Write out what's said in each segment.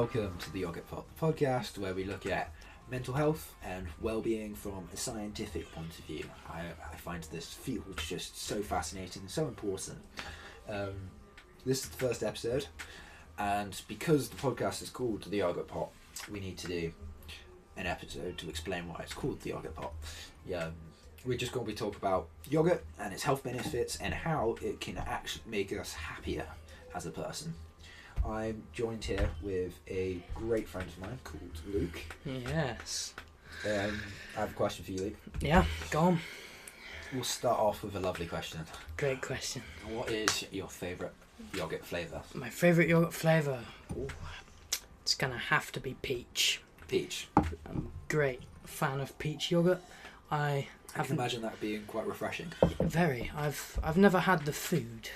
welcome to the Yogurt Pod, the podcast where we look at mental health and well-being from a scientific point of view. I find this field just so fascinating and so important. This is the first episode, and because the podcast is called the Yogurt Pot, we need to do an episode to explain why it's called the Yogurt Pot. We're just going to be talking about yogurt and its health benefits and how it can actually make us happier as a person. I'm joined here with a great friend of mine called Luke. Yes. I have a question for you, Luke. Yeah, go on. We'll start off with a lovely question. Great question. What is your favourite yogurt flavour? My favourite yogurt flavour? Ooh, it's going to have to be peach. Peach. I'm a great fan of peach yogurt. I can imagine that being quite refreshing. Very. I've never had the food.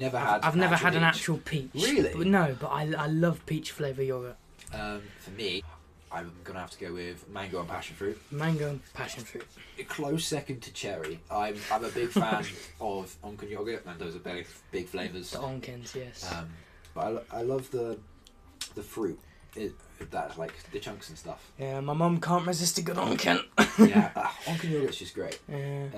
Never had. I've never had an actual peach. Really? But I love peach flavour yogurt. For me, I'm gonna have to go with mango and passion fruit. Mango and passion fruit. A close second to cherry. I'm a big fan of Onken yogurt, and those are big flavours. The Onkens, yes. But I love the fruit. That's like the chunks and stuff. Yeah, my mum can't resist a good Onken. Yeah, Onken yogurt's just great. Yeah.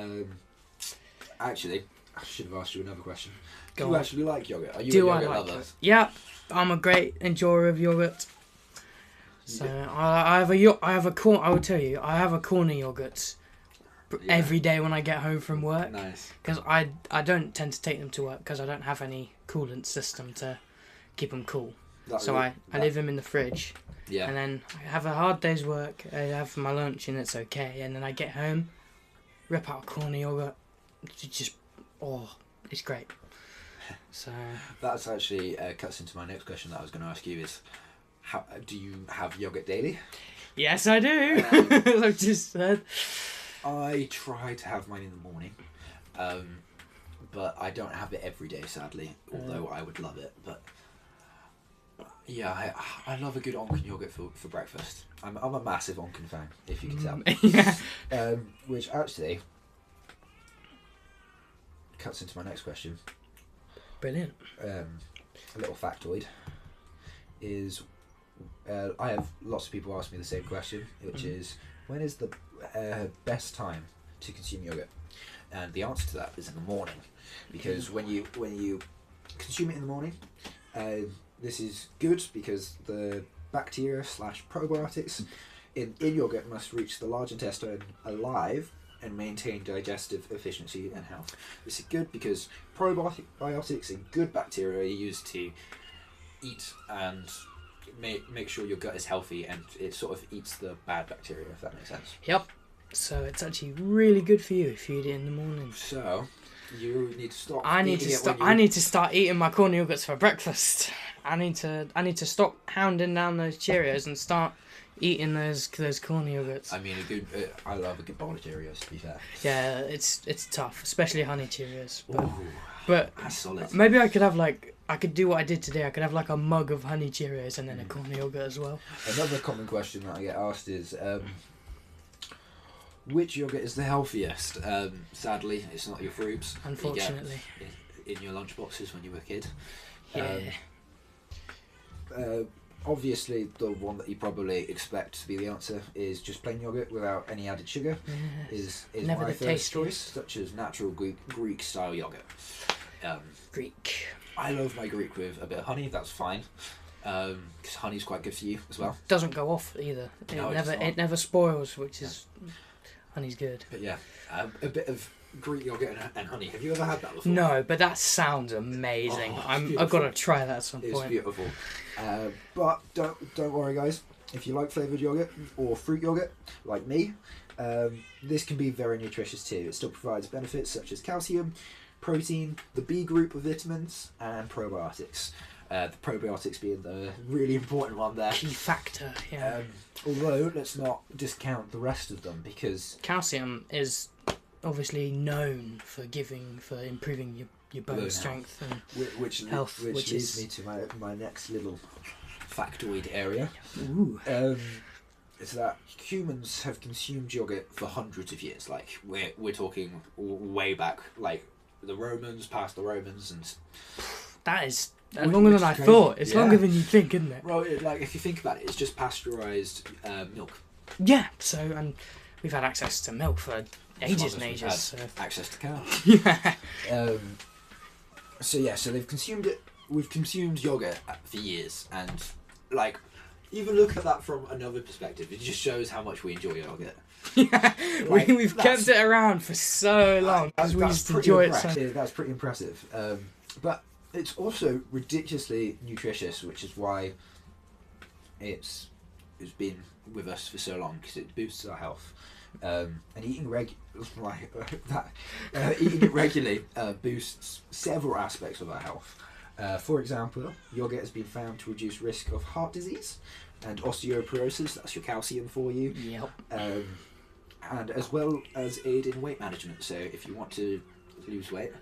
Actually, I should have asked you another question. Do you actually like yogurt? Are you Do a I yogurt like lover? it? Yeah, I'm a great enjoyer of yogurt. So I have a corner yogurt every day when I get home from work. Nice. Because I don't tend to take them to work because I don't have any coolant system to keep them cool. I leave them in the fridge. Yeah. And then I have a hard day's work. I have my lunch and it's okay. And then I get home, rip out a corner yogurt. It's great. So that's actually cuts into my next question that I was going to ask you is, how do you have yogurt daily? Yes, I do. As I've just said. I try to have mine in the morning, but I don't have it every day, sadly. Although I would love it, but yeah, I love a good Onken yogurt for breakfast. I'm a massive Onken fan, if you can tell. Yeah. Which actually cuts into my next question. Brilliant. A little factoid is I have lots of people ask me the same question, which is, when is the best time to consume yogurt? And the answer to that is in the morning, because when you consume it in the morning, this is good because the bacteria / probiotics in yogurt must reach the large intestine alive and maintain digestive efficiency and health. This is good because probiotics and good bacteria are used to eat and make sure your gut is healthy, and it sort of eats the bad bacteria, if that makes sense. Yep. So it's actually really good for you if you eat it in the morning. So you need to stop. I need to start eating my corn yogurts for breakfast. I need to stop hounding down those Cheerios and start eating those corn yogurts. I mean, I love a good bowl of Cheerios, to be fair. Yeah, it's tough, especially honey Cheerios. But, but that's solid. Maybe I could do what I did today. I could have like a mug of honey Cheerios and then a corn yogurt as well. Another common question that I get asked is, which yogurt is the healthiest? Sadly, it's not your fruits. Unfortunately. You get in your lunchboxes when you were a kid. Yeah. Obviously, the one that you probably expect to be the answer is just plain yogurt without any added sugar. Yes. Is Never my the first tastiest. choice, such as natural Greek style yogurt. Greek. I love my Greek with a bit of honey. That's fine, because honey's quite good for you as well. Doesn't go off either. It never spoils, which is honey's good. But yeah, a bit of Greek yogurt and honey. Have you ever had that before? No, but that sounds amazing. I've got to try that at some point. It's beautiful. But don't worry, guys. If you like flavoured yogurt or fruit yogurt, like me, this can be very nutritious too. It still provides benefits such as calcium, protein, the B group of vitamins, and probiotics. The probiotics being the really important one there. Key factor, yeah. Although, let's not discount the rest of them, because calcium is obviously known for improving your bone strength and health, which leads me to my next little factoid area. Ooh. Is that humans have consumed yogurt for hundreds of years. Like we're talking way back, like the Romans, past the Romans, and That is Which- longer which than I is crazy. thought. It's Yeah. longer than you think, isn't it? Well, like if you think about it, it's just pasteurised milk. Yeah. So, and we've had access to milk for ages As and long as we've ages. So. had access to cows. Yeah. So yeah, so they've consumed it. We've consumed yogurt for years, and like, even look at that from another perspective. It just shows how much we enjoy yogurt. Yeah. Like, We've kept it around for so long because we used to enjoy it so. That's pretty impressive. But it's also ridiculously nutritious, which is why it's been with us for so long, because it boosts our health. And eating eating it regularly boosts several aspects of our health. For example, yogurt has been found to reduce risk of heart disease and osteoporosis. That's your calcium for you. Yep. And as well as aid in weight management. So if you want to lose weight,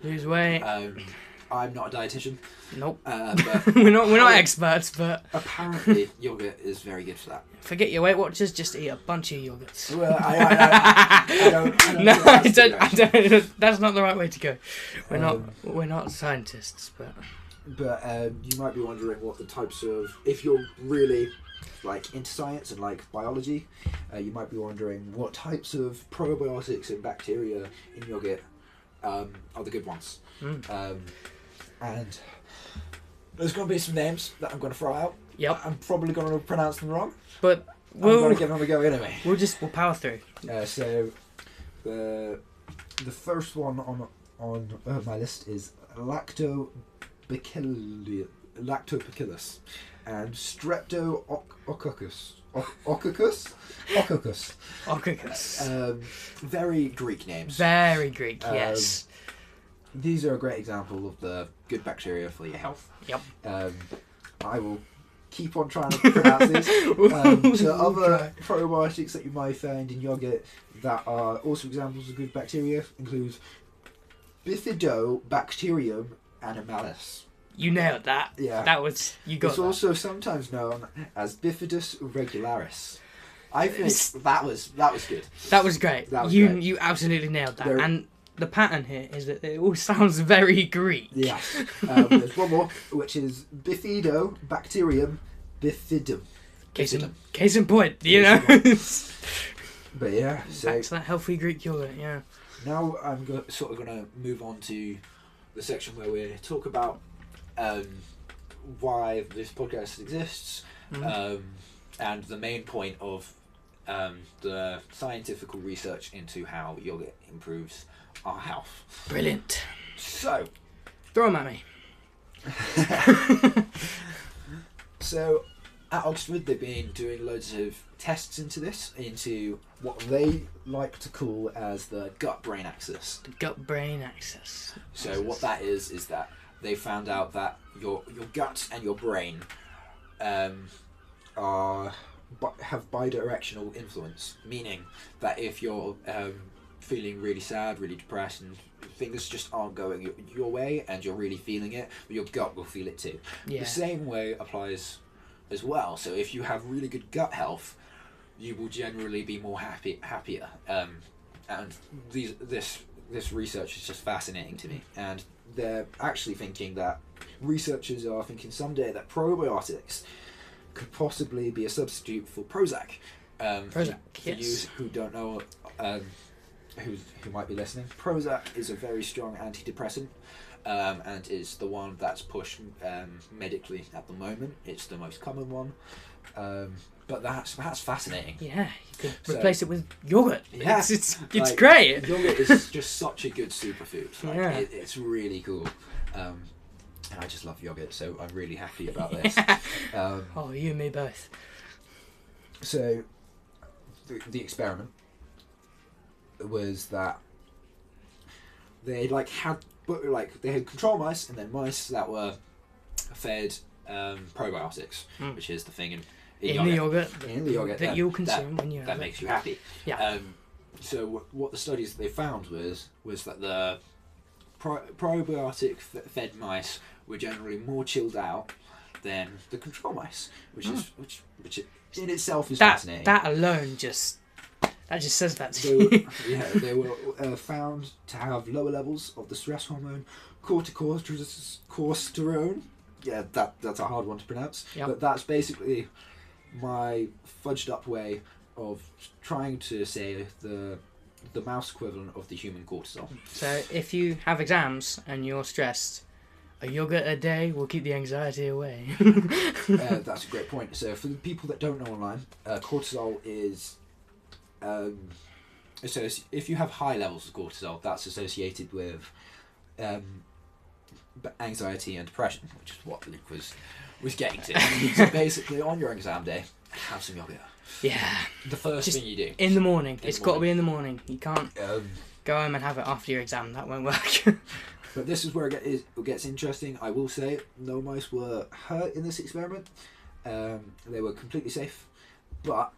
I'm not a dietitian. Nope. But we're not experts, but apparently yogurt is very good for that. forget your Weight Watchers. Just eat a bunch of yogurts. Well, I don't No, think I that's the don't. That's not the right way to go. We're not scientists, but. But you might be wondering what the types of, if you're really like into science and like biology, you might be wondering what types of probiotics and bacteria in yogurt are the good ones. And there's going to be some names that I'm going to throw out. Yep. I'm probably going to pronounce them wrong, but I'm going to give them a go anyway. We'll power through. So the first one on my list is Lactobacillus and Streptococcus. Very Greek names. Very Greek, yes. These are a great example of the good bacteria for your health. Yep. I will keep on trying to pronounce this. So other probiotics that you might find in yogurt that are also examples of good bacteria include Bifidobacterium animalis. You nailed that. Yeah. That was, you got It's that. also sometimes known as Bifidus regularis. I think that was good. That was great. That was you great. You absolutely nailed that. And the pattern here is that it all sounds very Greek. Yeah. There's one more, which is Bifidobacterium bifidum. Case in point, you know. But yeah, so back to that healthy Greek yogurt. Yeah. now I'm going to move on to the section where we talk about why this podcast exists, and the main point of the scientific research into how yogurt improves our health. Brilliant. So, throw them at me. So, at Oxford, they've been doing loads of tests into what they like to call as the gut-brain axis. The gut-brain axis. So what that is that they found out that your gut and your brain have bidirectional influence, meaning that if you're feeling really sad, really depressed, and things just aren't going your way, and you're really feeling it, your gut will feel it too. Yeah. The same way applies as well. So if you have really good gut health, you will generally be more happier. And this research is just fascinating to me. And they're actually thinking that researchers are thinking someday that probiotics could possibly be a substitute for Prozac. Prozac, for you who don't know, who might be listening, Prozac is a very strong antidepressant. And is the one that's pushed medically at the moment. It's the most common one, but that's fascinating. Yeah, you could replace it with yogurt. Yeah, it's like, great. Yogurt is just such a good superfood. Like, Yeah. it's really cool, and I just love yogurt, so I'm really happy about this. Oh, you and me both. So, the experiment was that they they had control mice and then mice that were fed probiotics, which is the thing in the yogurt that you'll consume when you have that it. makes you happy. Yeah. So what the studies they found was that the probiotic fed mice were generally more chilled out than the control mice, which in itself is fascinating. That alone just says that to So, you. yeah, they were found to have lower levels of the stress hormone corticosterone. Yeah, that's a hard one to pronounce. Yep. But that's basically my fudged up way of trying to say the mouse equivalent of the human cortisol. So if you have exams and you're stressed, a yogurt a day will keep the anxiety away. That's a great point. So for the people that don't know online, cortisol is so if you have high levels of cortisol, that's associated with anxiety and depression, which is what Luke was getting to. So basically, on your exam day, have some yogurt. Yeah. The first thing you do. In the morning. It's got to be in the morning. You can't go home and have it after your exam. That won't work. But this is where it gets interesting. I will say, no mice were hurt in this experiment. They were completely safe. But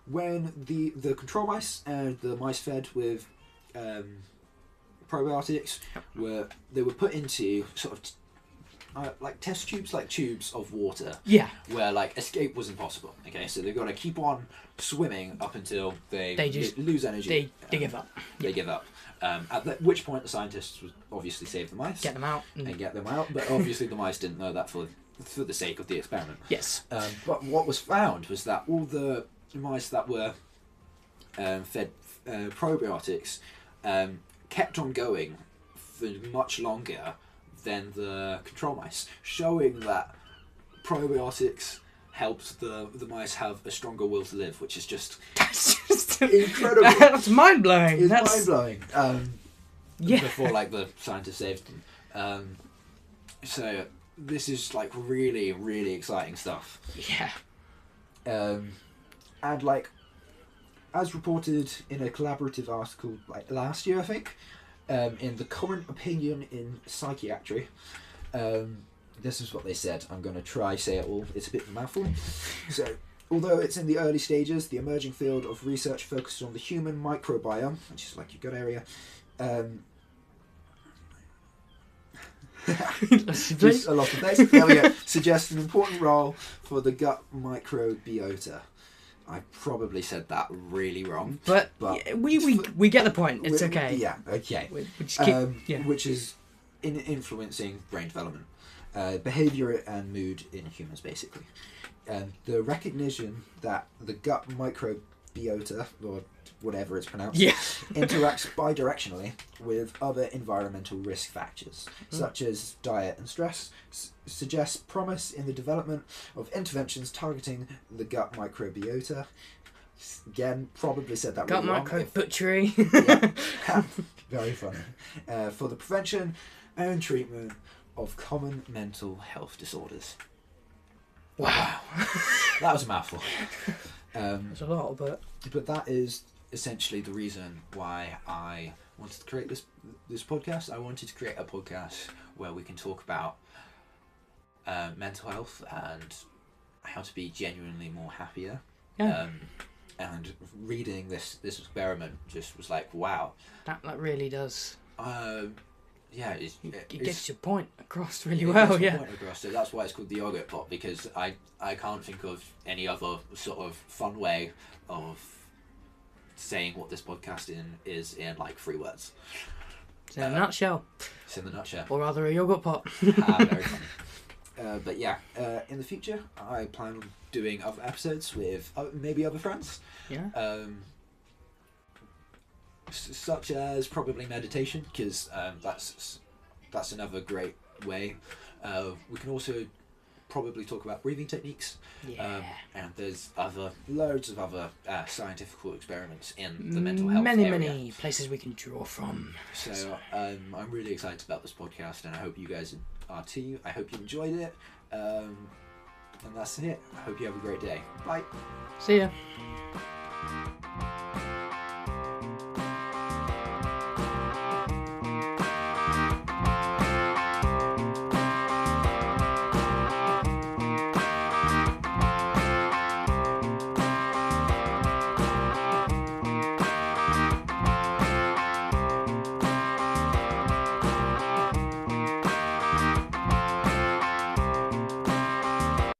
when the control mice and the mice fed with probiotics were put into sort of like test tubes, like tubes of water. Yeah. Where like escape was impossible. Okay, so they've got to keep on swimming up until they just lose energy. They give up. They give up. At which point the scientists would obviously save the mice. Get them out. And get them out. But obviously the mice didn't know that for the sake of the experiment. Yes. But what was found was that all the mice that were fed probiotics kept on going for much longer than the control mice, showing that probiotics helped the mice have a stronger will to live, which is just incredible. That's mind blowing. It's mind blowing. Yeah. Before like the scientists saved them. So this is like really, really exciting stuff. Yeah. And like, as reported in a collaborative article like last year, I think, in the Current Opinion in Psychiatry, this is what they said. I'm going to try say it all. It's a bit of a mouthful. So, although it's in the early stages, the emerging field of research focuses on the human microbiome, which is like your gut area. Just a lot of text. There we go. Suggests an important role for the gut microbiota. I probably said that really wrong, but we get the point. It's okay. Yeah, okay. We just keep, which is influencing brain development, behavior, and mood in humans, basically. The recognition that the gut microbiota, or whatever it's pronounced, interacts bidirectionally with other environmental risk factors, such as diet and stress, suggests promise in the development of interventions targeting the gut microbiota. Again, probably said that gut really wrong. Gut micro butchery. Very funny. For the prevention and treatment of common mental health disorders. Wow. That was a mouthful. There's a lot, but that is essentially the reason why I wanted to create this podcast. I wanted to create a podcast where we can talk about mental health and how to be genuinely more happier. Yeah. And reading this experiment just was like, wow. That really does. Yeah, it gets your point across really well. Point across. So that's why it's called the yogurt pot, because I can't think of any other sort of fun way of saying what this podcast is in like 3 words. It's in a nutshell. It's in the nutshell. Or rather a yogurt pot. Very funny. But yeah, in the future, I plan on doing other episodes with maybe other friends. Yeah. Such as probably meditation, because that's another great way. We can also probably talk about breathing techniques. Yeah. And there's loads of other scientific experiments in the mental health area. Many places we can draw from. So I'm really excited about this podcast, and I hope you guys are too. I hope you enjoyed it. And that's it. I hope you have a great day. Bye. See ya.